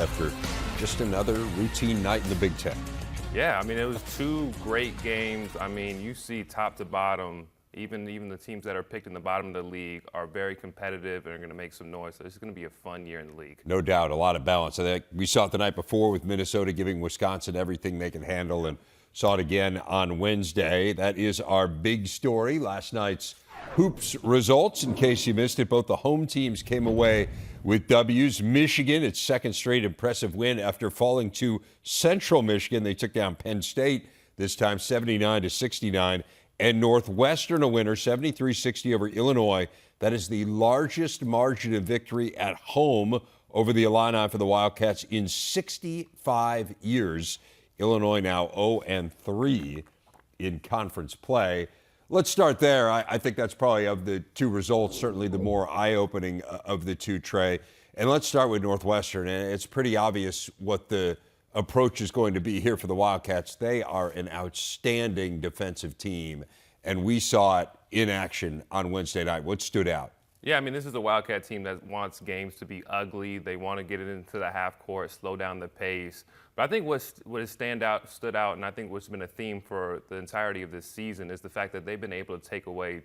after just another routine night in the Big Ten. Yeah, I mean, it was two great games. I mean, you see top to bottom, even the teams that are picked in the bottom of the league are very competitive and are going to make some noise. So it's going to be a fun year in the league. No doubt, a lot of balance. I think we saw it the night before with Minnesota giving Wisconsin everything they can handle, and saw it again on Wednesday. That is our big story. Last night's hoops results, in case you missed it, both the home teams came away with W's. Michigan, its second straight impressive win after falling to Central Michigan. They took down Penn State, this time 79-69. And Northwestern, a winner, 73-60 over Illinois. That is the largest margin of victory at home over the Illini for the Wildcats in 65 years. Illinois now 0-3 in conference play. Let's start there. I think that's probably, of the two results, certainly the more eye-opening of the two, Trey. And let's start with Northwestern. And it's pretty obvious what the approach is going to be here for the Wildcats. They are an outstanding defensive team, and we saw it in action on Wednesday night. What stood out? Yeah, I mean, this is a Wildcat team that wants games to be ugly. They want to get it into the half court, slow down the pace. But I think what stood out, and I think what's been a theme for the entirety of this season is the fact that they've been able to take away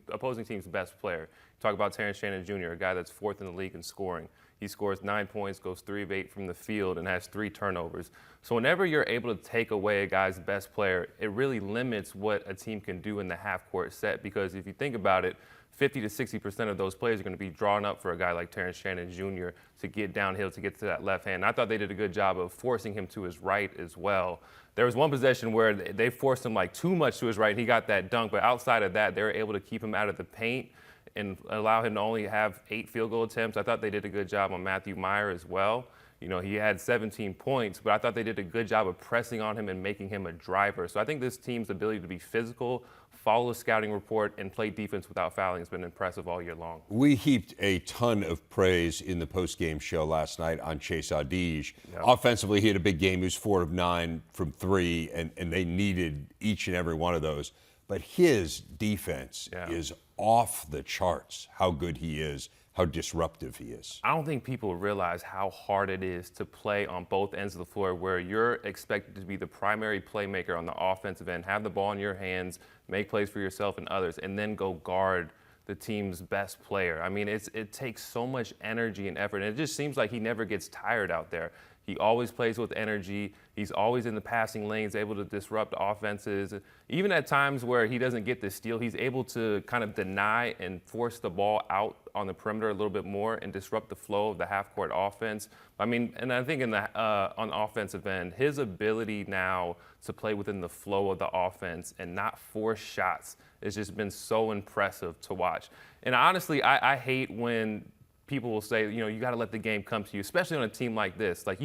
opposing teams' best player. Talk about Terrence Shannon Jr., a guy that's fourth in the league in scoring. He scores 9 points, goes 3 of 8 from the field, and has 3 turnovers. So whenever you're able to take away a guy's best player, it really limits what a team can do in the half-court set. Because if you think about it, 50 to 60% of those plays are going to be drawn up for a guy like Terrence Shannon Jr. to get downhill, to get to that left hand. I thought they did a good job of forcing him to his right as well. There was one possession where they forced him like too much to his right, and he got that dunk. But outside of that, they were able to keep him out of the paint and allow him to only have 8 field goal attempts. I thought they did a good job on Matthew Meyer as well. You know, he had 17 points, but I thought they did a good job of pressing on him and making him a driver. So I think this team's ability to be physical, follow the scouting report, and play defense without fouling has been impressive all year long. We heaped a ton of praise in the post-game show last night on Chase Audige. Yep. Offensively, he had a big game. He was 4 of 9 from 3, and they needed each and every one of those. But his defense is off the charts, how good he is, how disruptive he is. I don't think people realize how hard it is to play on both ends of the floor, where you're expected to be the primary playmaker on the offensive end, have the ball in your hands, make plays for yourself and others, and then go guard the team's best player. I mean, it takes so much energy and effort, and it just seems like he never gets tired out there. He always plays with energy. He's always in the passing lanes, able to disrupt offenses. Even at times where he doesn't get the steal, he's able to kind of deny and force the ball out on the perimeter a little bit more and disrupt the flow of the half-court offense. I mean, and I think on the offensive end, his ability now to play within the flow of the offense and not force shots has just been so impressive to watch. And honestly, I hate when people will say, you know, you got to let the game come to you, especially on a team like this. Like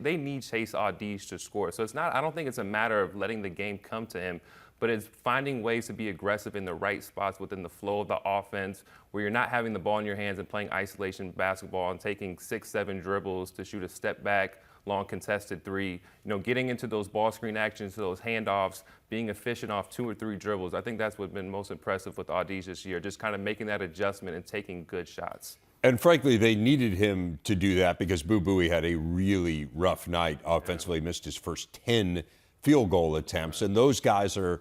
they need Chase Audige to score. So it's not. I don't think it's a matter of letting the game come to him, but it's finding ways to be aggressive in the right spots within the flow of the offense, where you're not having the ball in your hands and playing isolation basketball and taking 6-7 dribbles to shoot a step back, long contested 3. You know, getting into those ball screen actions, those handoffs, being efficient off 2 or 3 dribbles. I think that's what's been most impressive with Audige this year, just kind of making that adjustment and taking good shots. And frankly, they needed him to do that because Boo Buie had a really rough night offensively, missed his first 10 field goal attempts. And those guys are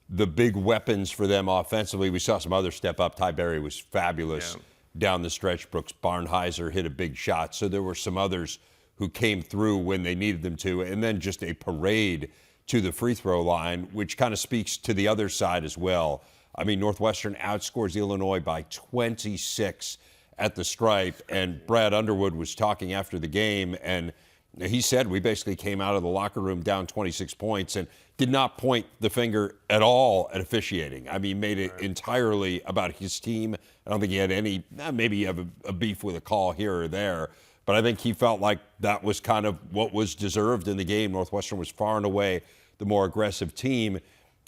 the big weapons for them offensively. We saw some other step up. Ty Berry was fabulous down the stretch. Brooks Barnheiser hit a big shot. So there were some others who came through when they needed them to. And then just a parade to the free throw line, which kind of speaks to the other side as well. I mean, Northwestern outscores Illinois by 26 at the stripe, and Brad Underwood was talking after the game, and he said we basically came out of the locker room down 26 points and did not point the finger at all at officiating. I mean, made it entirely about his team. I don't think he had any, maybe you have a beef with a call here or there, but I think he felt like that was kind of what was deserved in the game. Northwestern was far and away the more aggressive team.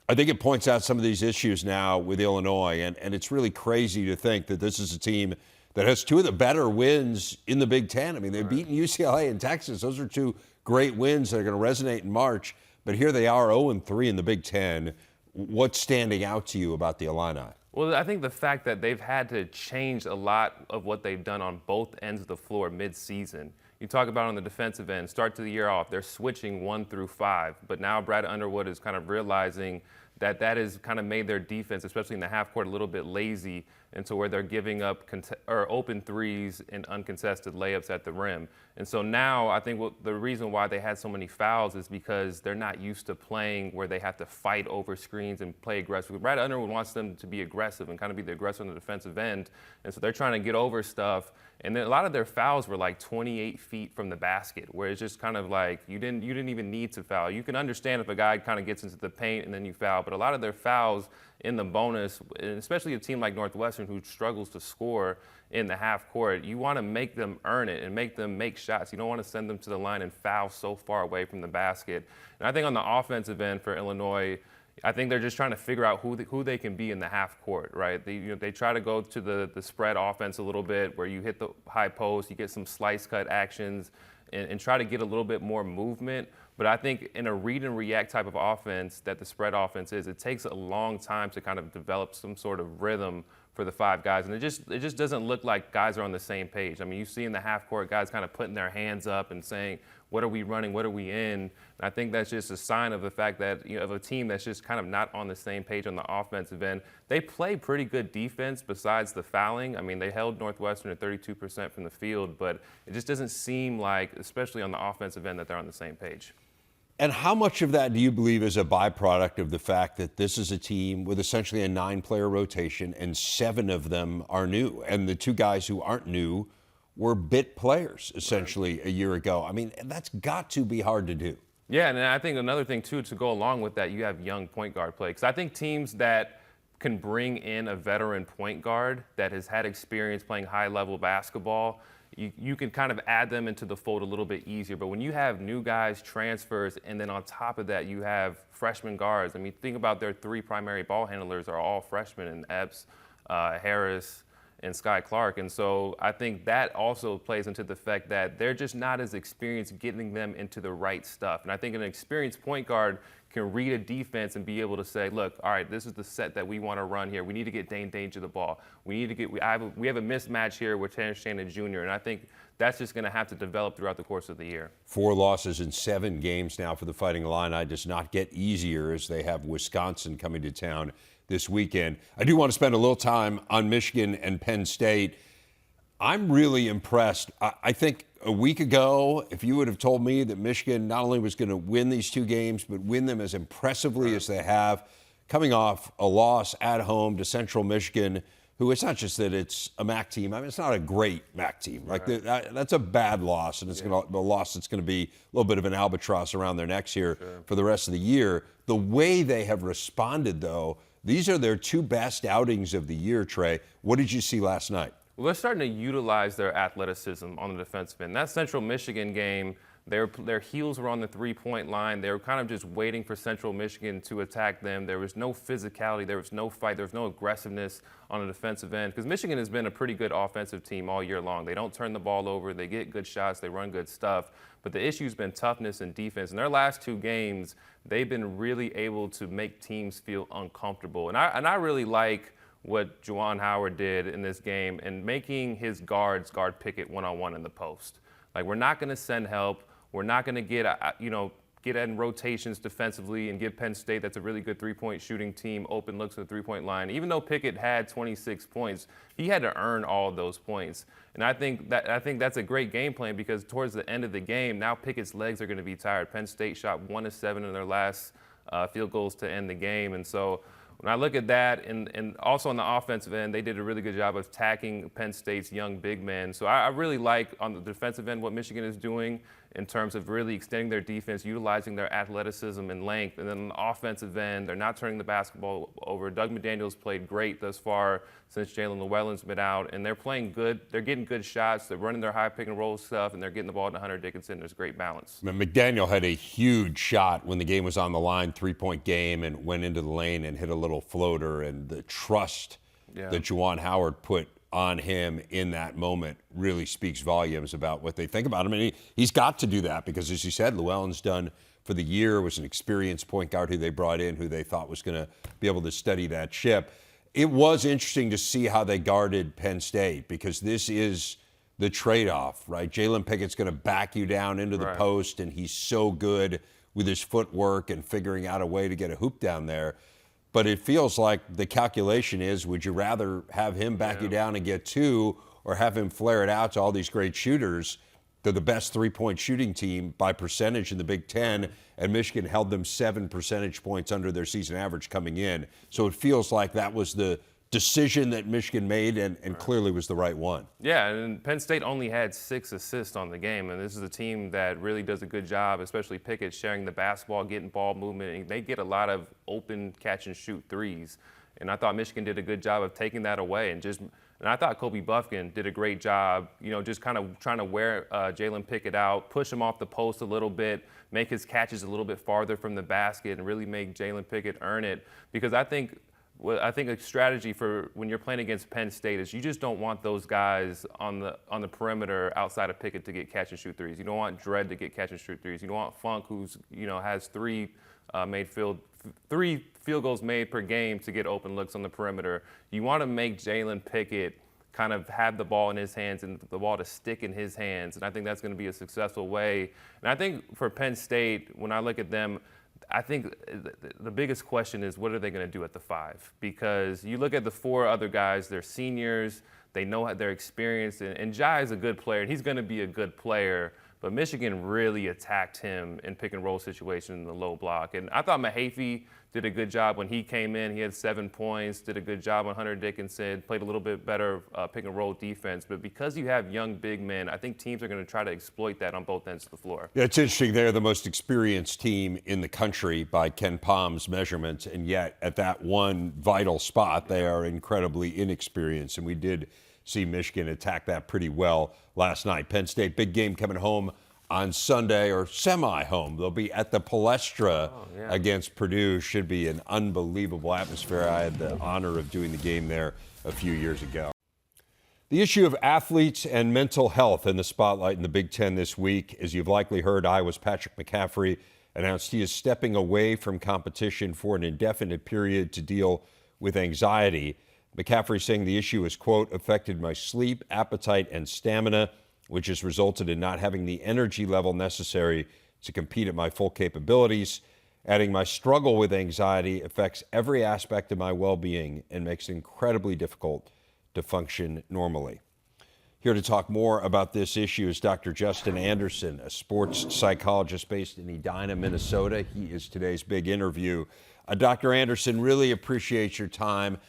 I think it points out some of these issues now with Illinois, and it's really crazy to think that this is a team that has 2 of the better wins in the Big Ten. I mean, they've beaten UCLA and Texas. Those are 2 great wins that are going to resonate in March. But here they are 0-3 in the Big Ten. What's standing out to you about the Illini? Well, I think the fact that they've had to change a lot of what they've done on both ends of the floor mid-season. You talk about on the defensive end, start to the year off, they're switching 1 through 5. But now Brad Underwood is kind of realizing that that has kind of made their defense, especially in the half court, a little bit lazy into where they're giving up open threes and uncontested layups at the rim. And so now I think the reason why they had so many fouls is because they're not used to playing where they have to fight over screens and play aggressive. Brad Underwood wants them to be aggressive and kind of be the aggressor on the defensive end. And so they're trying to get over stuff. And then a lot of their fouls were like 28 feet from the basket, where it's just kind of like you didn't even need to foul. You can understand if a guy kind of gets into the paint and then you foul, but a lot of their fouls in the bonus, and especially a team like Northwestern who struggles to score in the half court, you want to make them earn it and make them make shots. You don't want to send them to the line and foul so far away from the basket. And I think on the offensive end for Illinois, I think they're just trying to figure out who they can be in the half court, right? They try to go to the spread offense a little bit, where you hit the high post, you get some slice cut actions, and try to get a little bit more movement. But I think in a read and react type of offense that the spread offense is, it takes a long time to kind of develop some sort of rhythm for the 5 guys. And it just doesn't look like guys are on the same page. I mean, you see in the half court guys kind of putting their hands up and saying, what are we running? What are we in? And I think that's just a sign of the fact that, of a team that's just kind of not on the same page on the offensive end. They play pretty good defense besides the fouling. I mean, they held Northwestern at 32% from the field, but it just doesn't seem like, especially on the offensive end, that they're on the same page. And how much of that do you believe is a byproduct of the fact that this is a team with essentially a 9-player rotation and 7 of them are new? And the 2 guys who aren't new were bit players essentially a year ago. I mean, that's got to be hard to do. Yeah, and I think another thing, too, to go along with that, you have young point guard play. Because I think teams that can bring in a veteran point guard that has had experience playing high-level basketball, you can kind of add them into the fold a little bit easier. But when you have new guys, transfers, and then on top of that you have freshman guards. I mean, think about their 3 primary ball handlers are all freshmen in Epps, Harris, and Sky Clark. And so I think that also plays into the fact that they're just not as experienced getting them into the right stuff. And I think an experienced point guard can read a defense and be able to say, look, all right, this is the set that we want to run here. We need to get Dane Danger the ball. We have a mismatch here with Terrence Shannon Jr., and I think that's just going to have to develop throughout the course of the year. 4 losses in 7 games now for the Fighting Illini. Does not get easier as they have Wisconsin coming to town this weekend. I do want to spend a little time on Michigan and Penn State. I'm really impressed. I think a week ago, if you would have told me that Michigan not only was going to win these 2 games, but win them as impressively as they have, coming off a loss at home to Central Michigan, who it's not just that it's a MAC team. I mean, it's not a great MAC team. Like that's a bad loss, and it's a loss that's going to be a little bit of an albatross around their necks here for the rest of the year. The way they have responded, though, these are their 2 best outings of the year, Trey. What did you see last night? Well, they're starting to utilize their athleticism on the defensive end. That Central Michigan game, their heels were on the 3-point line. They were kind of just waiting for Central Michigan to attack them. There was no physicality. There was no fight. There was no aggressiveness on the defensive end, because Michigan has been a pretty good offensive team all year long. They don't turn the ball over. They get good shots. They run good stuff. But the issue's been toughness and defense. In their last 2 games, they've been really able to make teams feel uncomfortable. And I really like what Juwan Howard did in this game and making his guards guard Pickett one-on-one in the post. Like, we're not going to send help. We're not going to get in rotations defensively and give Penn State, that's a really good 3-point shooting team, open looks at the 3-point line. Even though Pickett had 26 points, he had to earn all of those points. And I think that's a great game plan, because towards the end of the game, now Pickett's legs are going to be tired. Penn State shot 1 of 7 in their last field goals to end the game. And so when I look at that, and also on the offensive end, they did a really good job of attacking Penn State's young big men. So I really like on the defensive end what Michigan is doing in terms of really extending their defense, utilizing their athleticism and length. And then on the offensive end, they're not turning the basketball over. Doug McDaniels played great thus far since Jalen Llewellyn's been out, and they're playing good. They're getting good shots. They're running their high pick and roll stuff, and they're getting the ball to Hunter Dickinson. There's great balance. McDaniel had a huge shot when the game was on the line, 3-point game, and went into the lane and hit a little floater. And the trust that Juwan Howard put on him in that moment really speaks volumes about what they think about him. And he's got to do that because, as you said, Llewellyn's done for the year, was an experienced point guard who they brought in, who they thought was going to be able to steady that ship. It was interesting to see how they guarded Penn State, because this is the trade-off, right? Jalen Pickett's going to back you down into the Right. post, and he's so good with his footwork and figuring out a way to get a hoop down there. But it feels like the calculation is, would you rather have him back you down and get two, or have him flare it out to all these great shooters? They're the best three-point shooting team by percentage in the Big Ten, and Michigan held them 7 percentage points under their season average coming in. So it feels like that was the decision that Michigan made, and clearly was the right one. Yeah, and Penn State only had 6 assists on the game, and this is a team that really does a good job, especially Pickett, sharing the basketball, getting ball movement, and they get a lot of open catch-and-shoot threes. And I thought Michigan did a good job of taking that away, and I thought Kobe Buffkin did a great job, just kind of trying to wear Jalen Pickett out, push him off the post a little bit, make his catches a little bit farther from the basket, and really make Jalen Pickett earn it. Because I think a strategy for when you're playing against Penn State is you just don't want those guys on the perimeter outside of Pickett to get catch and shoot threes. You don't want Dredd to get catch and shoot threes. You don't want Funk, who's has three field goals made per game, to get open looks on the perimeter. You want to make Jalen Pickett kind of have the ball in his hands and the ball to stick in his hands, and I think that's going to be a successful way. And I think for Penn State, when I look at them, I think the biggest question is, what are they going to do at the 5? Because you look at the 4 other guys, they're seniors, they know they're experienced, and Jai is a good player, and he's going to be a good player. But Michigan really attacked him in pick and roll situation in the low block. And I thought Mahaffey did a good job when he came in. He had 7 points, did a good job on Hunter Dickinson, played a little bit better pick and roll defense. But because you have young big men, I think teams are going to try to exploit that on both ends of the floor. Yeah, it's interesting. They're the most experienced team in the country by Ken Palm's measurements, and yet at that one vital spot, they are incredibly inexperienced. And we did see Michigan attack that pretty well last night. Penn State, big game coming home on Sunday, or semi-home. They'll be at the Palestra against Purdue. Should be an unbelievable atmosphere. I had the honor of doing the game there a few years ago. The issue of athletes and mental health in the spotlight in the Big Ten this week. As you've likely heard, Iowa's Patrick McCaffrey announced he is stepping away from competition for an indefinite period to deal with anxiety. McCaffrey saying the issue has, quote, affected my sleep, appetite, and stamina, which has resulted in not having the energy level necessary to compete at my full capabilities. Adding, my struggle with anxiety affects every aspect of my well-being and makes it incredibly difficult to function normally. Here to talk more about this issue is Dr. Justin Anderson, a sports psychologist based in Edina, Minnesota. He is today's big interview. Dr. Anderson, really appreciate your time.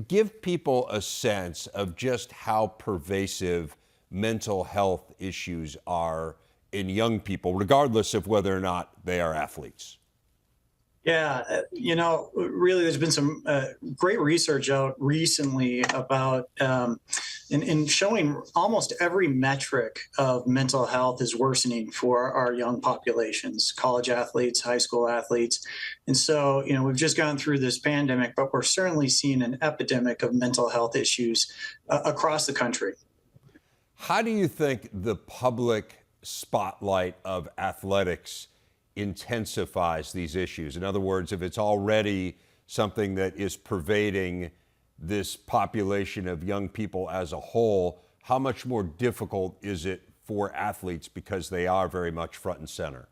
Give people a sense of just how pervasive mental health issues are in young people, regardless of whether or not they are athletes. Yeah, really, there's been some great research out recently about in showing almost every metric of mental health is worsening for our young populations, college athletes, high school athletes. And so, we've just gone through this pandemic, but we're certainly seeing an epidemic of mental health issues across the country. How do you think the public spotlight of athletics intensifies these issues? In other words, if it's already something that is pervading this population of young people as a whole, how much more difficult is it for athletes because they are very much front and center?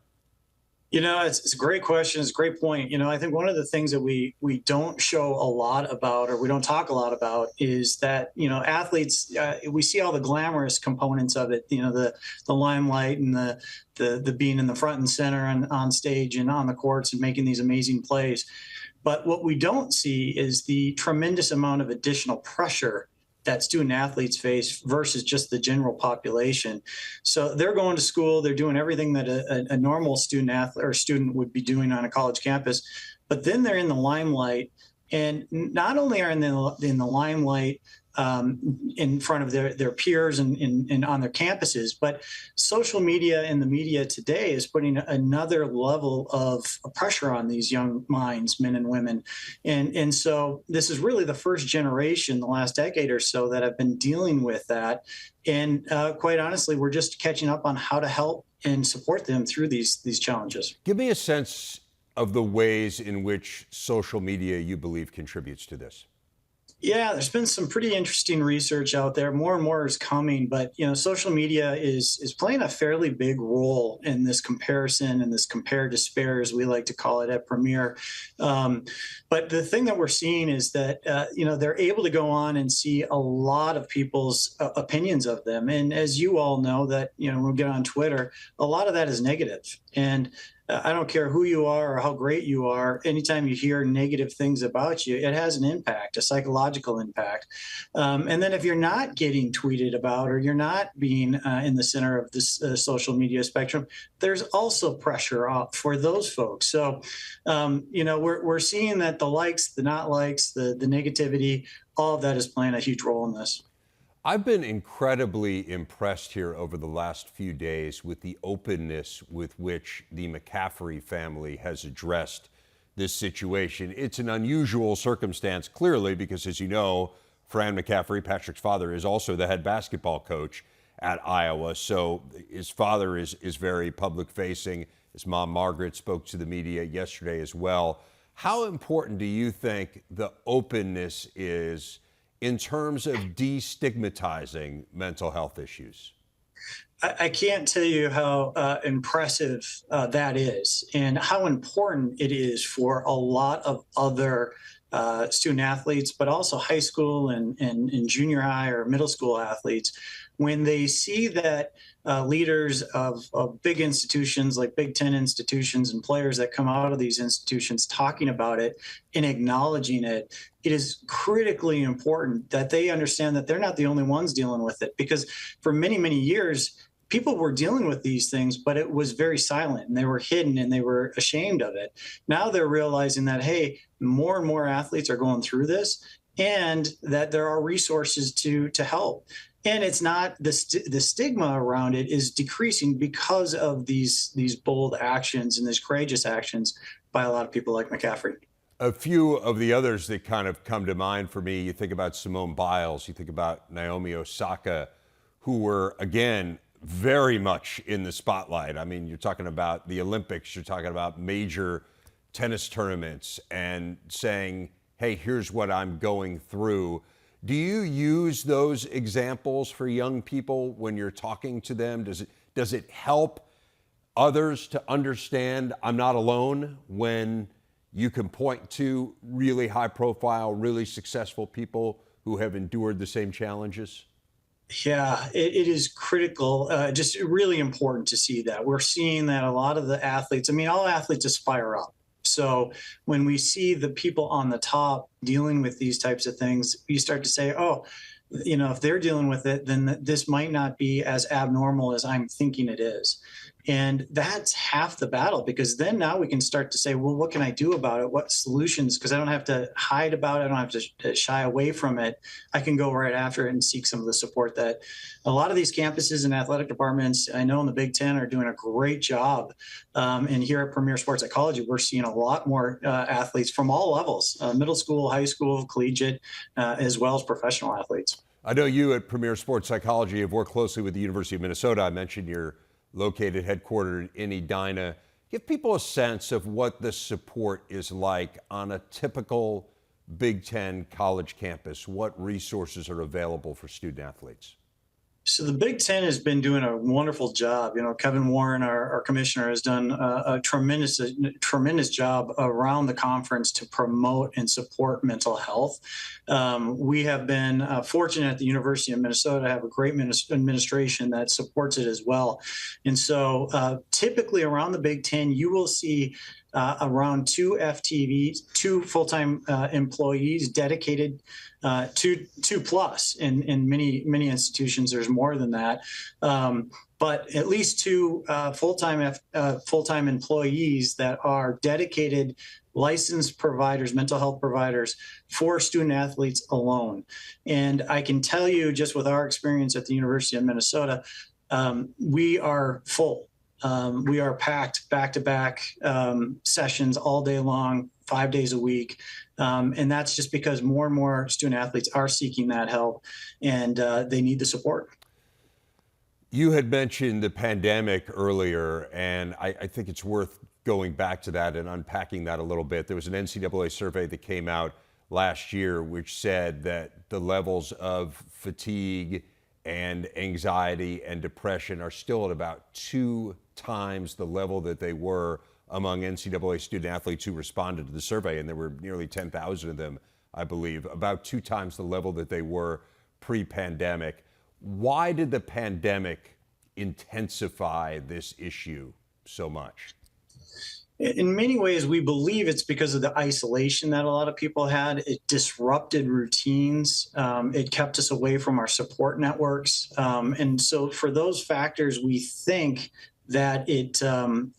It's a great question. It's a great point. I think one of the things that we don't show a lot about, or we don't talk a lot about, is that, athletes, we see all the glamorous components of it, the limelight and the being in the front and center and on stage and on the courts and making these amazing plays. But what we don't see is the tremendous amount of additional pressure that student athletes face versus just the general population. So they're going to school, they're doing everything that a normal student athlete or student would be doing on a college campus, but then they're in the limelight. And not only are in the limelight in front of their peers and on their campuses, but social media and the media today is putting another level of pressure on these young minds, men and women. And so this is really the first generation, the last decade or so, that have been dealing with that. And quite honestly, we're just catching up on how to help and support them through these challenges. Give me a sense of the ways in which social media, you believe, contributes to this. Yeah, there's been some pretty interesting research out there. More and more is coming, but social media is playing a fairly big role in this comparison and this compare despair, as we like to call it at Premier. But the thing that we're seeing is that they're able to go on and see a lot of people's opinions of them, and as you all know, that when we get on Twitter, a lot of that is negative. And I don't care who you are or how great you are. Anytime you hear negative things about you, it has an impact, a psychological impact. And then if you're not getting tweeted about or you're not being in the center of this social media spectrum, there's also pressure for those folks. So, we're seeing that the likes, the not likes, the negativity, all of that is playing a huge role in this. I've been incredibly impressed here over the last few days with the openness with which the McCaffrey family has addressed this situation. It's an unusual circumstance, clearly, because as you know, Fran McCaffrey, Patrick's father, is also the head basketball coach at Iowa. So his father is very public facing. His mom, Margaret, spoke to the media yesterday as well. How important do you think the openness is in terms of destigmatizing mental health issues? I can't tell you how impressive that is, and how important it is for a lot of other student athletes, but also high school and junior high or middle school athletes, when they see that leaders of big institutions like Big Ten institutions and players that come out of these institutions talking about it and acknowledging it. It is critically important that they understand that they're not the only ones dealing with it, because for many, many years, people were dealing with these things, but it was very silent and they were hidden and they were ashamed of it. Now they're realizing that, hey, more and more athletes are going through this and that there are resources to help. And it's not the stigma around it is decreasing because of these bold actions and these courageous actions by a lot of people like McCaffrey. A few of the others that kind of come to mind for me, you think about Simone Biles, you think about Naomi Osaka, who were, again, very much in the spotlight. I mean, you're talking about the Olympics, you're talking about major tennis tournaments and saying, hey, here's what I'm going through. Do you use those examples for young people when you're talking to them? Does it help others to understand I'm not alone when you can point to really high profile, really successful people who have endured the same challenges? Yeah, it is critical, just really important to see that. We're seeing that a lot of the athletes, I mean, all athletes aspire up. So when we see the people on the top dealing with these types of things, you start to say, oh, if they're dealing with it, then this might not be as abnormal as I'm thinking it is. And that's half the battle, because then now we can start to say, well, what can I do about it? What solutions? Because I don't have to hide about it. I don't have to shy away from it. I can go right after it and seek some of the support that a lot of these campuses and athletic departments, I know in the Big Ten, are doing a great job. And here at Premier Sports Psychology, we're seeing a lot more athletes from all levels, middle school, high school, collegiate, as well as professional athletes. I know you at Premier Sports Psychology have worked closely with the University of Minnesota. I mentioned you're located, headquartered in Edina. Give people a sense of what the support is like on a typical Big Ten college campus. What resources are available for student athletes? So the Big Ten has been doing a wonderful job. Kevin Warren, our commissioner, has done a tremendous job around the conference to promote and support mental health. We have been fortunate at the University of Minnesota to have a great administration that supports it as well. And so typically around the Big Ten, you will see around 2 FTVs, 2 full-time employees dedicated two plus. In many institutions, there's more than that. But at least 2 full-time employees that are dedicated licensed providers, mental health providers for student athletes alone. And I can tell you, just with our experience at the University of Minnesota, we are full. We are packed back-to-back sessions all day long, 5 days a week. And that's just because more and more student athletes are seeking that help, and they need the support. You had mentioned the pandemic earlier, and I think it's worth going back to that and unpacking that a little bit. There was an NCAA survey that came out last year, which said that the levels of fatigue and anxiety and depression are still at about 2 times the level that they were among NCAA student athletes who responded to the survey. And there were nearly 10,000 of them, I believe, about 2 times the level that they were pre-pandemic. Why did the pandemic intensify this issue so much? In many ways, we believe it's because of the isolation that a lot of people had. It disrupted routines. It kept us away from our support networks. And so for those factors, we think that it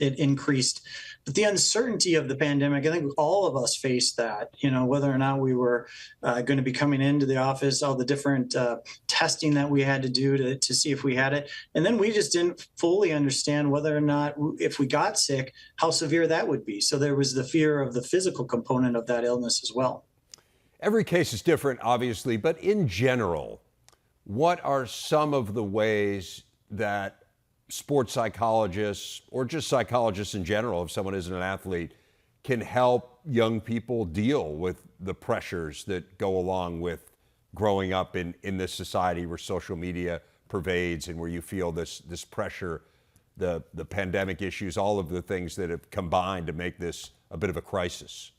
increased. But the uncertainty of the pandemic, I think all of us faced that, whether or not we were going to be coming into the office, all the different testing that we had to do to see if we had it. And then we just didn't fully understand whether or not, if we got sick, how severe that would be. So there was the fear of the physical component of that illness as well. Every case is different, obviously, but in general, what are some of the ways that sports psychologists, or just psychologists in general, if someone isn't an athlete, can help young people deal with the pressures that go along with growing up in this society where social media pervades and where you feel this pressure, the pandemic issues, all of the things that have combined to make this a bit of a crisis?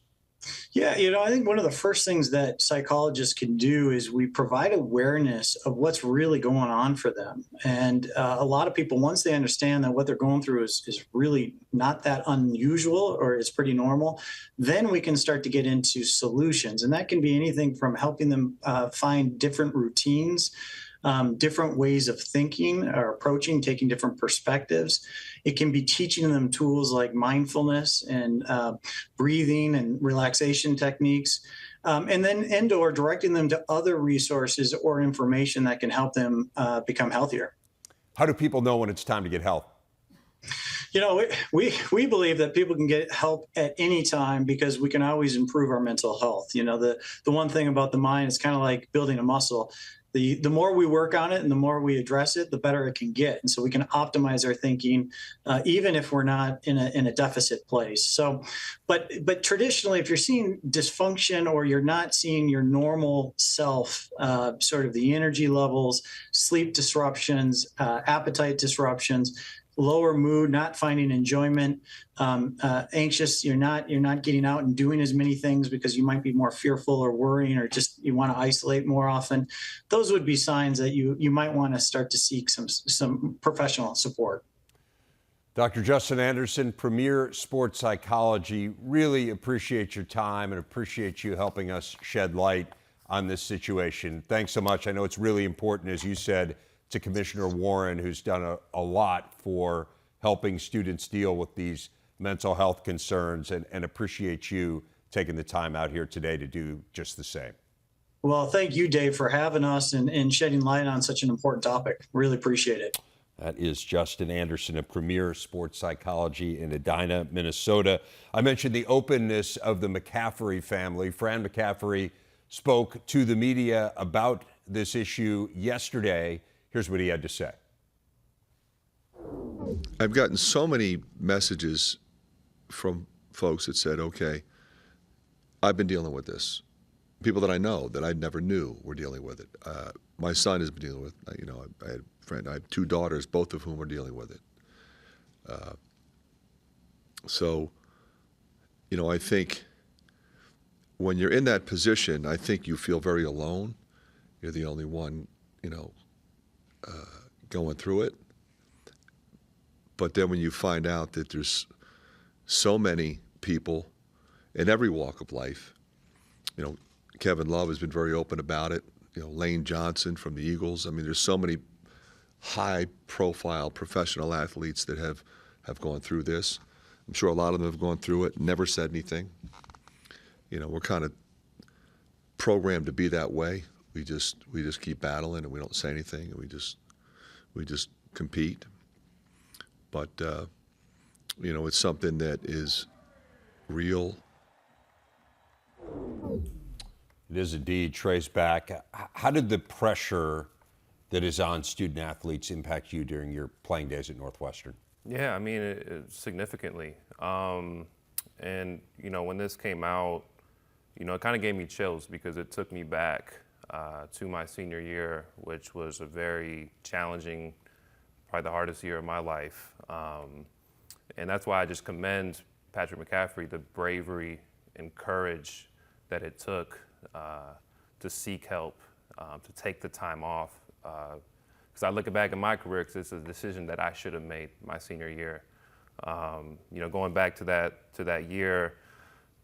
Yeah, I think one of the first things that psychologists can do is we provide awareness of what's really going on for them. And a lot of people, once they understand that what they're going through is really not that unusual or is pretty normal, then we can start to get into solutions. And that can be anything from helping them find different routines, different ways of thinking or approaching, taking different perspectives. It can be teaching them tools like mindfulness and breathing and relaxation techniques, and/or directing them to other resources or information that can help them become healthier. How do people know when it's time to get help? We believe that people can get help at any time because we can always improve our mental health. The one thing about the mind is kind of like building a muscle. The more we work on it and the more we address it, the better it can get. And so we can optimize our thinking, even if we're not in a deficit place. So, but traditionally, if you're seeing dysfunction or you're not seeing your normal self, sort of the energy levels, sleep disruptions, appetite disruptions, lower mood, not finding enjoyment, anxious, you're not getting out and doing as many things because you might be more fearful or worrying, or just you want to isolate more often. Those would be signs that you might want to start to seek some professional support. Dr. Justin Anderson, Premier Sports Psychology, really appreciate your time and appreciate you helping us shed light on this situation. Thanks so much. I know it's really important, as you said, to Commissioner Warren, who's done a lot for helping students deal with these mental health concerns, and appreciate you taking the time out here today to do just the same. Well, thank you, Dave, for having us and shedding light on such an important topic. Really appreciate it. That is Justin Anderson of Premier Sports Psychology in Edina, Minnesota. I mentioned the openness of the McCaffrey family. Fran McCaffrey spoke to the media about this issue yesterday. Here's what he had to say. I've gotten so many messages from folks that said, okay, I've been dealing with this. People that I know that I never knew were dealing with it. My son has been dealing with it. I have 2 daughters, both of whom are dealing with it. So, I think when you're in that position, I think you feel very alone. You're the only one, going through it. But then when you find out that there's so many people in every walk of life, Kevin Love has been very open about it. Lane Johnson from the Eagles. I mean, there's so many high-profile professional athletes that have gone through this. I'm sure a lot of them have gone through it, never said anything. We're kind of programmed to be that way. We just keep battling, and we don't say anything, and we just compete. But it's something that is real. It is indeed. Trace back. How did the pressure that is on student athletes impact you during your playing days at Northwestern? Yeah, I mean, significantly. And when this came out, it kind of gave me chills because it took me back to my senior year, which was a very challenging, probably the hardest year of my life. And that's why I just commend Patrick McCaffrey, the bravery and courage that it took to seek help, to take the time off. Because I look back at my career, because it's a decision that I should have made my senior year. Going back to that year,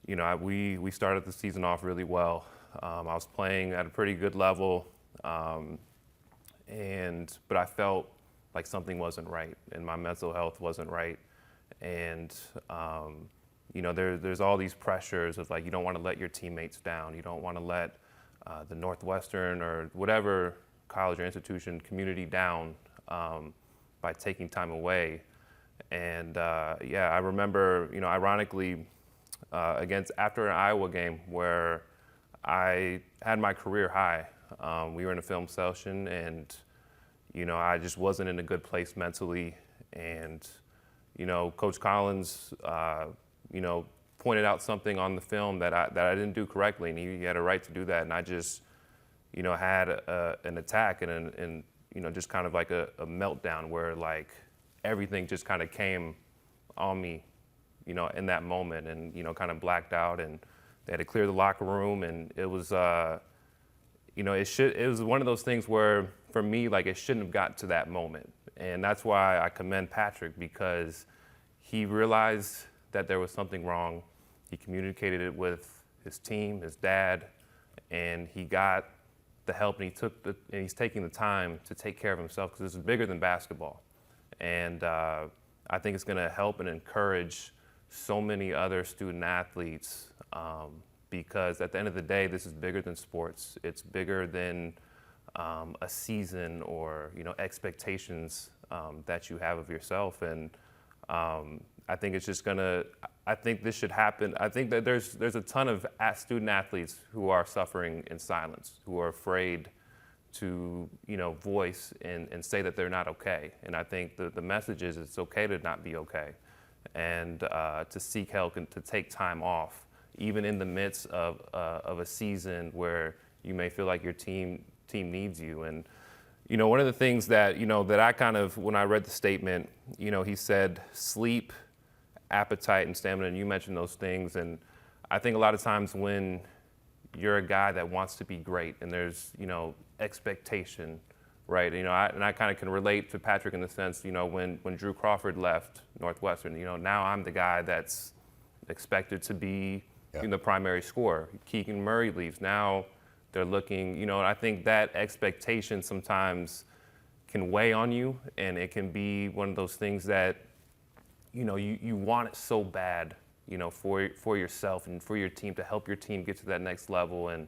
we started the season off really well. I was playing at a pretty good level, but I felt like something wasn't right, and my mental health wasn't right. And there's all these pressures of like, you don't want to let your teammates down. You don't want to let the Northwestern or whatever college or institution community down by taking time away. And I remember, ironically, after an Iowa game where I had my career high. We were in a film session, and I just wasn't in a good place mentally. And Coach Collins, pointed out something on the film that I didn't do correctly, and he had a right to do that. And I just, had an attack and just kind of like a meltdown where like everything just kind of came on me, in that moment, and kind of blacked out, and they had to clear the locker room, and it was, it was one of those things where for me, like, it shouldn't have gotten to that moment, and that's why I commend Patrick, because he realized that there was something wrong. He communicated it with his team, his dad, and he got the help, and he's taking the time to take care of himself, because this is bigger than basketball, and I think it's going to help and encourage so many other student athletes, because at the end of the day, this is bigger than sports. It's bigger than a season or expectations that you have of yourself. And I think it's just I think this should happen. I think that there's a ton of student athletes who are suffering in silence, who are afraid to voice and say that they're not okay. And I think the message is it's okay to not be okay, and to seek help and to take time off, even in the midst of a season where you may feel like your team needs you. And one of the things that that I kind of, when I read the statement, he said sleep, appetite, and stamina, and you mentioned those things. And I think a lot of times when you're a guy that wants to be great and there's expectation, right? And I kind of can relate to Patrick in the sense, when Drew Crawford left Northwestern, now I'm the guy that's expected to be the primary scorer. Keegan Murray leaves. Now they're looking, and I think that expectation sometimes can weigh on you, and it can be one of those things that, you want it so bad, for yourself and for your team, to help your team get to that next level, and,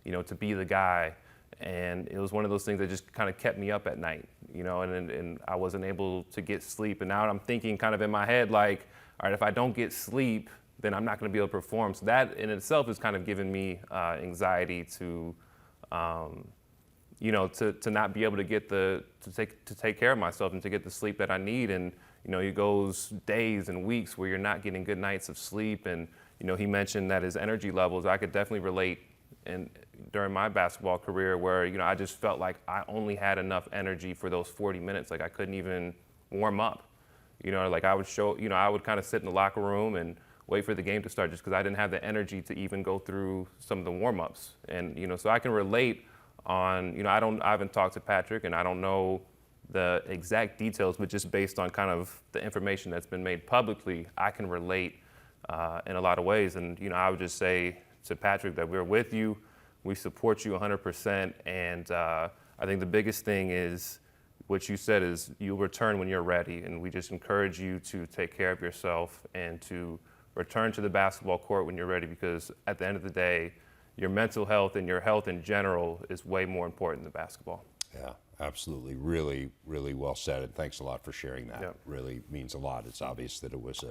to be the guy. And it was one of those things that just kind of kept me up at night, and I wasn't able to get sleep. And now I'm thinking kind of in my head, like, all right, if I don't get sleep, then I'm not going to be able to perform. So that in itself is kind of giving me anxiety to not be able to get to take care of myself and to get the sleep that I need. And it goes days and weeks where you're not getting good nights of sleep. And he mentioned that his energy levels, I could definitely relate. And during my basketball career, where I just felt like I only had enough energy for those 40 minutes, like I couldn't even warm up. Like I would kind of sit in the locker room and wait for the game to start, just because I didn't have the energy to even go through some of the warm-ups. And so I can relate on, I haven't talked to Patrick, and I don't know the exact details, but just based on kind of the information that's been made publicly, I can relate in a lot of ways. And I would just say to Patrick that we're with you, we support you 100%, and I think the biggest thing is what you said is you'll return when you're ready, and we just encourage you to take care of yourself and to return to the basketball court when you're ready, because at the end of the day, your mental health and your health in general is way more important than basketball. Yeah, absolutely. Really, really well said, and thanks a lot for sharing that. Yep. Really means a lot. It's obvious that it was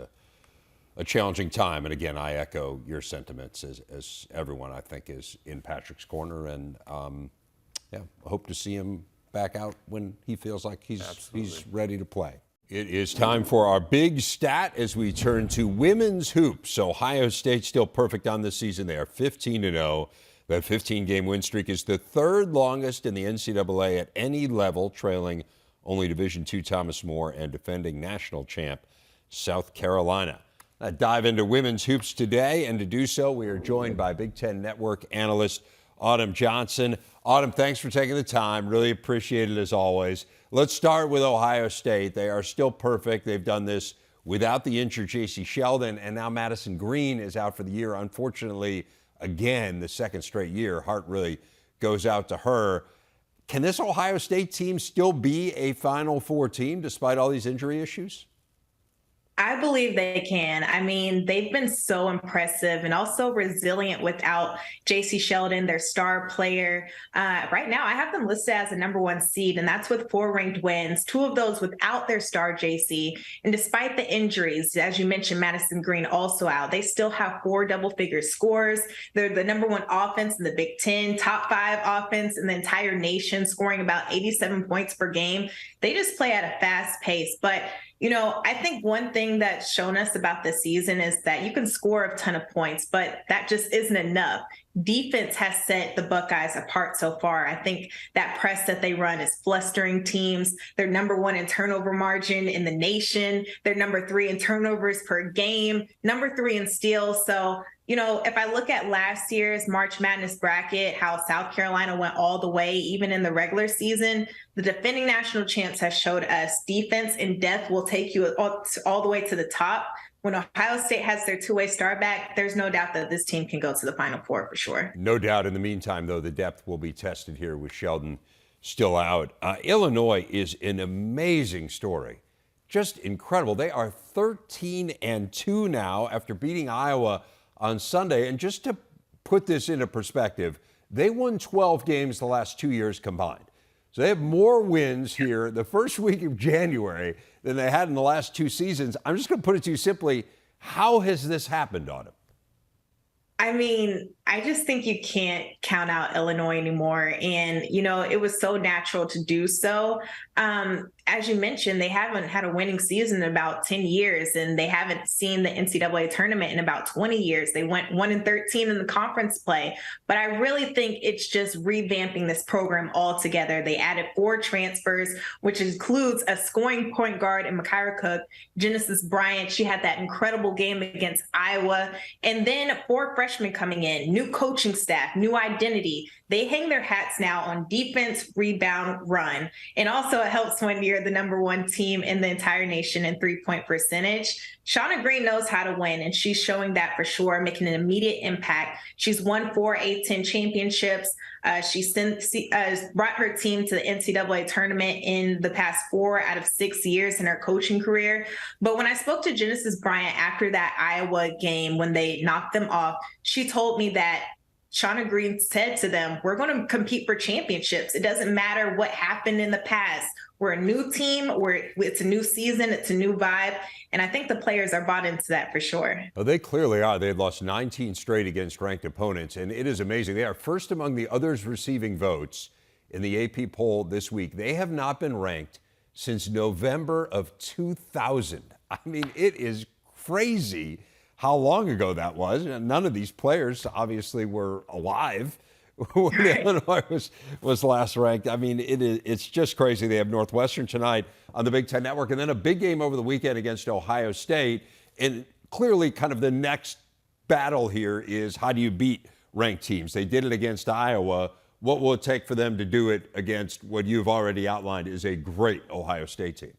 a challenging time, and again, I echo your sentiments as everyone, I think, is in Patrick's corner, and I hope to see him back out when he feels like he's ready to play. It is time for our big stat as we turn to women's hoops. Ohio State still perfect on the season. They are 15-0. That 15-game win streak is the third longest in the NCAA at any level, trailing only Division II Thomas More and defending national champ South Carolina. Let's dive into women's hoops today, and to do so, we are joined by Big Ten Network analyst Autumn Johnson. Autumn, thanks for taking the time. Really appreciate it as always. Let's start with Ohio State. They are still perfect. They've done this without the injured J.C. Sheldon, and now Madison Green is out for the year. Unfortunately, again, the second straight year, heart really goes out to her. Can this Ohio State team still be a Final Four team despite all these injury issues? I believe they can. I mean, they've been so impressive and also resilient without J.C. Sheldon, their star player. Right now, I have them listed as the #1 seed, and that's with 4 ranked wins, 2 of those without their star J.C. And despite the injuries, as you mentioned, Madison Green also out, they still have 4 double-figure scores. They're the #1 offense in the Big Ten, top 5 offense in the entire nation, scoring about 87 points per game. They just play at a fast pace. But I think one thing that's shown us about this season is that you can score a ton of points, but that just isn't enough. Defense has set the Buckeyes apart so far. I think that press that they run is flustering teams. They're #1 in turnover margin in the nation. They're #3 in turnovers per game, #3 in steals. So, if I look at last year's March Madness bracket, how South Carolina went all the way, even in the regular season, the defending national champs has showed us defense and depth will take you all the way to the top. When Ohio State has their 2-way star back, there's no doubt that this team can go to the Final Four for sure. No doubt. In the meantime, though, the depth will be tested here with Sheldon still out. Illinois is an amazing story. Just incredible. They are 13-2 now after beating Iowa on Sunday. And just to put this into perspective, they won 12 games the last 2 years combined. So they have more wins here the first week of January than they had in the last 2 seasons. I'm just going to put it to you simply, how has this happened, Autumn? I mean, I just think you can't count out Illinois anymore. And, it was so natural to do so. As you mentioned, they haven't had a winning season in about 10 years, and they haven't seen the NCAA tournament in about 20 years. They went 1-13 in the conference play. But I really think it's just revamping this program altogether. They added 4 transfers, which includes a scoring point guard in Makira Cook, Genesis Bryant. She had that incredible game against Iowa. And then 4 freshmen coming in, new coaching staff, new identity. They hang their hats now on defense, rebound, run. And also it helps when you're the #1 team in the entire nation in 3-point percentage. Shauna Green knows how to win, and she's showing that for sure, making an immediate impact. She's won 4 A-10 championships. She brought her team to the NCAA tournament in the past 4 out of 6 years in her coaching career. But when I spoke to Genesis Bryant after that Iowa game, when they knocked them off, she told me that Shauna Green said to them, we're going to compete for championships. It doesn't matter what happened in the past. We're a new team. It's a new season. It's a new vibe. And I think the players are bought into that for sure. Well, they clearly are. They had lost 19 straight against ranked opponents, and it is amazing. They are first among the others receiving votes in the AP poll this week. They have not been ranked since November of 2000. I mean, it is crazy how long ago that was. None of these players obviously were alive when Illinois was last ranked. I mean, it's just crazy. They have Northwestern tonight on the Big Ten Network, and then a big game over the weekend against Ohio State. And clearly kind of the next battle here is, how do you beat ranked teams? They did it against Iowa. What will it take for them to do it against what you've already outlined is a great Ohio State team?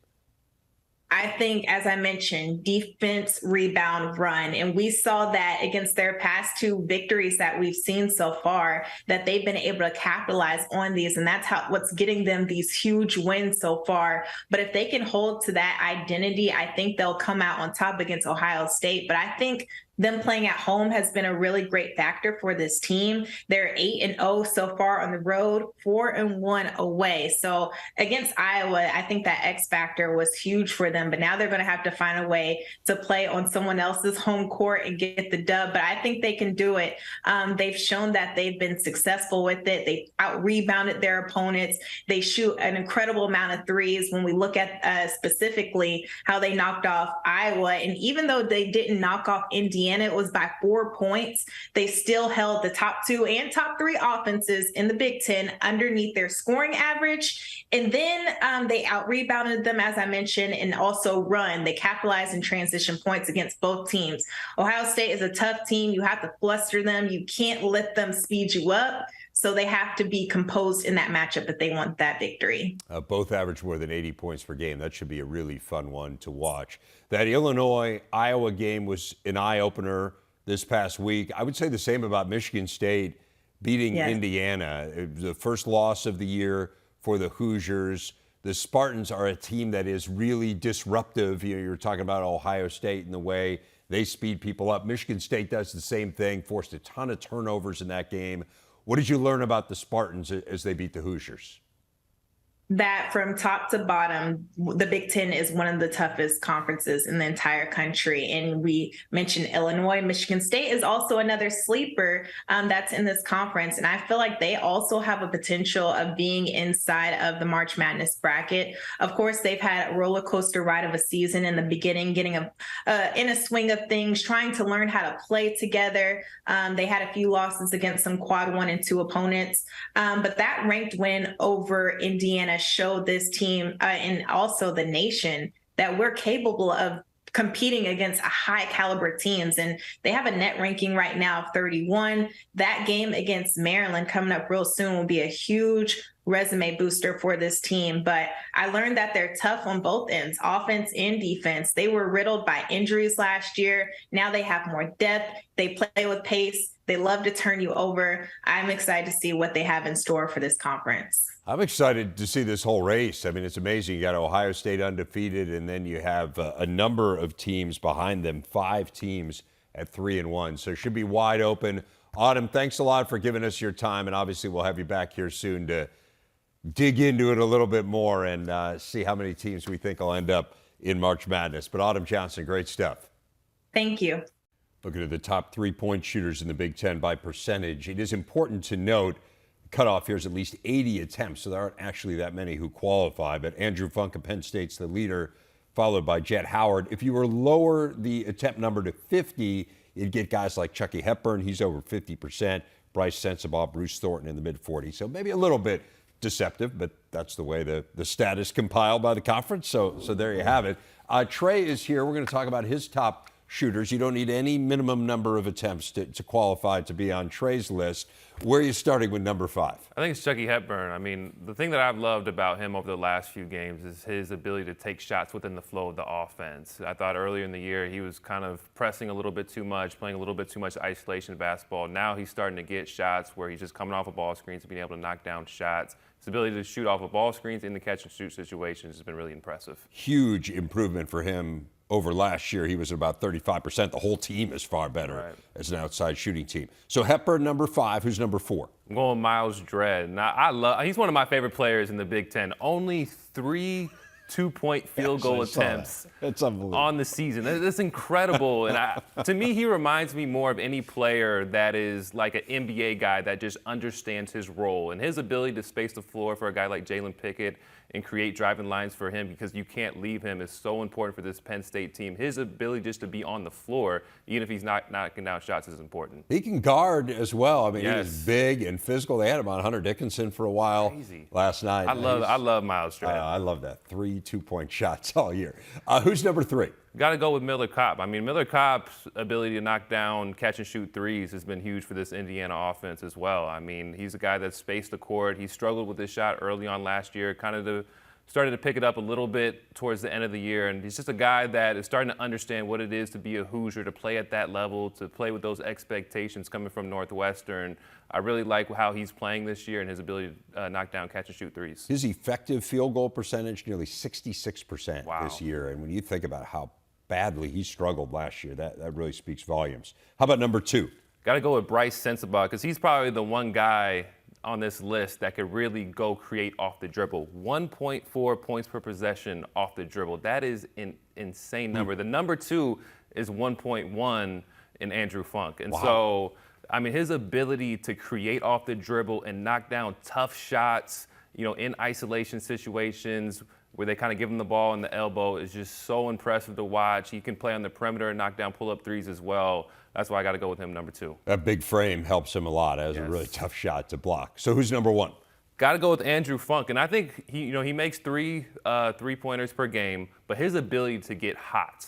I think, as I mentioned, defense, rebound, run. And we saw that against their past 2 victories that we've seen so far, that they've been able to capitalize on these. And that's what's getting them these huge wins so far. But if they can hold to that identity, I think they'll come out on top against Ohio State. But I think them playing at home has been a really great factor for this team. They're 8-0 so far on the road, 4-1 away. So against Iowa, I think that X factor was huge for them, but now they're going to have to find a way to play on someone else's home court and get the dub. But I think they can do it. They've shown that they've been successful with it. They out-rebounded their opponents. They shoot an incredible amount of threes. When we look at specifically how they knocked off Iowa, and even though they didn't knock off Indiana, it was by 4 points. They still held the top 2 and top 3 offenses in the Big Ten underneath their scoring average. And then they out-rebounded them, as I mentioned, and also they capitalized in transition points against both teams. Ohio State is a tough team. You have to fluster them. You can't let them speed you up. So they have to be composed in that matchup if they want that victory. Both average more than 80 points per game. That should be a really fun one to watch. That Illinois-Iowa game was an eye-opener this past week. I would say the same about Michigan State beating Indiana. It was the first loss of the year for the Hoosiers. The Spartans are a team that is really disruptive. You're talking about Ohio State and the way they speed people up. Michigan State does the same thing, forced a ton of turnovers in that game. What did you learn about the Spartans as they beat the Hoosiers? That from top to bottom, the Big Ten is one of the toughest conferences in the entire country. And we mentioned Illinois. Michigan State is also another sleeper that's in this conference. And I feel like they also have a potential of being inside of the March Madness bracket. Of course, they've had a roller coaster ride of a season in the beginning, getting in a swing of things, trying to learn how to play together. They had a few losses against some quad 1 and 2 opponents. But that ranked win over Indiana showed this team and also the nation that we're capable of competing against high caliber teams. And they have a net ranking right now of 31. That game against Maryland coming up real soon will be a huge resume booster for this team. But I learned that they're tough on both ends, offense and defense. They were riddled by injuries last year. Now they have more depth. They play with pace. They love to turn you over. I'm excited to see what they have in store for this conference. I'm excited to see this whole race. I mean, it's amazing. You got Ohio State undefeated, and then you have a number of teams behind them, 5 teams at 3-1. So it should be wide open. Autumn, thanks a lot for giving us your time, and obviously we'll have you back here soon to dig into it a little bit more and see how many teams we think will end up in March Madness. But Autumn Johnson, great stuff. Thank you. Looking at the top 3-point shooters in the Big Ten by percentage, it is important to note cutoff here is at least 80 attempts, so there aren't actually that many who qualify. But Andrew Funk of Penn State's the leader, followed by Jet Howard. If you were lower the attempt number to 50, you'd get guys like Chucky Hepburn. He's over 50%. Bryce Sensabaugh, Bruce Thornton in the mid-40s. So maybe a little bit deceptive, but that's the way the stat is compiled by the conference. So there you have it. Trey is here. We're going to talk about his top shooters. You don't need any minimum number of attempts to qualify to be on Trey's list. Where are you starting with number 5? I think it's Chucky Hepburn. I mean, the thing that I've loved about him over the last few games is his ability to take shots within the flow of the offense. I thought earlier in the year he was kind of pressing a little bit too much, playing a little bit too much isolation basketball. Now he's starting to get shots where he's just coming off of ball screens and being able to knock down shots. His ability to shoot off of ball screens in the catch and shoot situations has been really impressive. Huge improvement for him over last year. He was at about 35%. The whole team is far better as an outside shooting team. So Hepburn, number 5. Who's number 4? I'm going Miles Dredd. Now, he's one of my favorite players in the Big Ten. Only 3 two-point field goal attempts on the season. That's incredible. And to me, he reminds me more of any player that is like an NBA guy that just understands his role. And his ability to space the floor for a guy like Jalen Pickett and create driving lines for him, because you can't leave him, is so important for this Penn State team. His ability just to be on the floor, even if he's not knocking down shots, is important. He can guard as well. I mean, he was big and physical. They had him on Hunter Dickinson for a while last night. I love Miles Dredd. I love that. 3 two-point shots all year. Who's number 3? Got to go with Miller Kopp. I mean, Miller Kopp's ability to knock down, catch and shoot threes has been huge for this Indiana offense as well. I mean, he's a guy that spaced the court. He struggled with his shot early on last year, started to pick it up a little bit towards the end of the year. And he's just a guy that is starting to understand what it is to be a Hoosier, to play at that level, to play with those expectations coming from Northwestern. I really like how he's playing this year and his ability to knock down, catch and shoot threes. His effective field goal percentage, nearly 66% this year. And when you think about how badly he struggled last year. That really speaks volumes. How about number 2? Got to go with Bryce Sensabaugh because he's probably the one guy on this list that could really go create off the dribble. 1.4 points per possession off the dribble. That is an insane number. The number 2 is 1.1 in Andrew Funk. And so, I mean, his ability to create off the dribble and knock down tough shots, you know, in isolation situations where they kind of give him the ball in the elbow is just so impressive to watch. He can play on the perimeter and knock down pull-up threes as well. That's why I got to go with him, number 2. That big frame helps him a lot. That was a really tough shot to block. So who's number 1? Got to go with Andrew Funk, and I think he makes 3 3-pointers per game, but his ability to get hot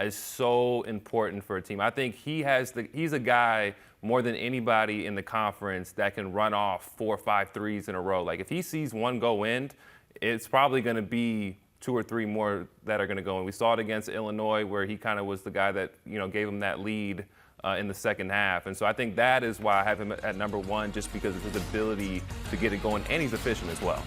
is so important for a team. I think he's a guy more than anybody in the conference that can run off 4 or 5 threes in a row. Like if he sees one go in, it's probably going to be 2 or 3 more that are going to go in. We saw it against Illinois where he kind of was the guy that gave him that lead in the second half. And so I think that is why I have him at number 1, just because of his ability to get it going, and he's efficient as well.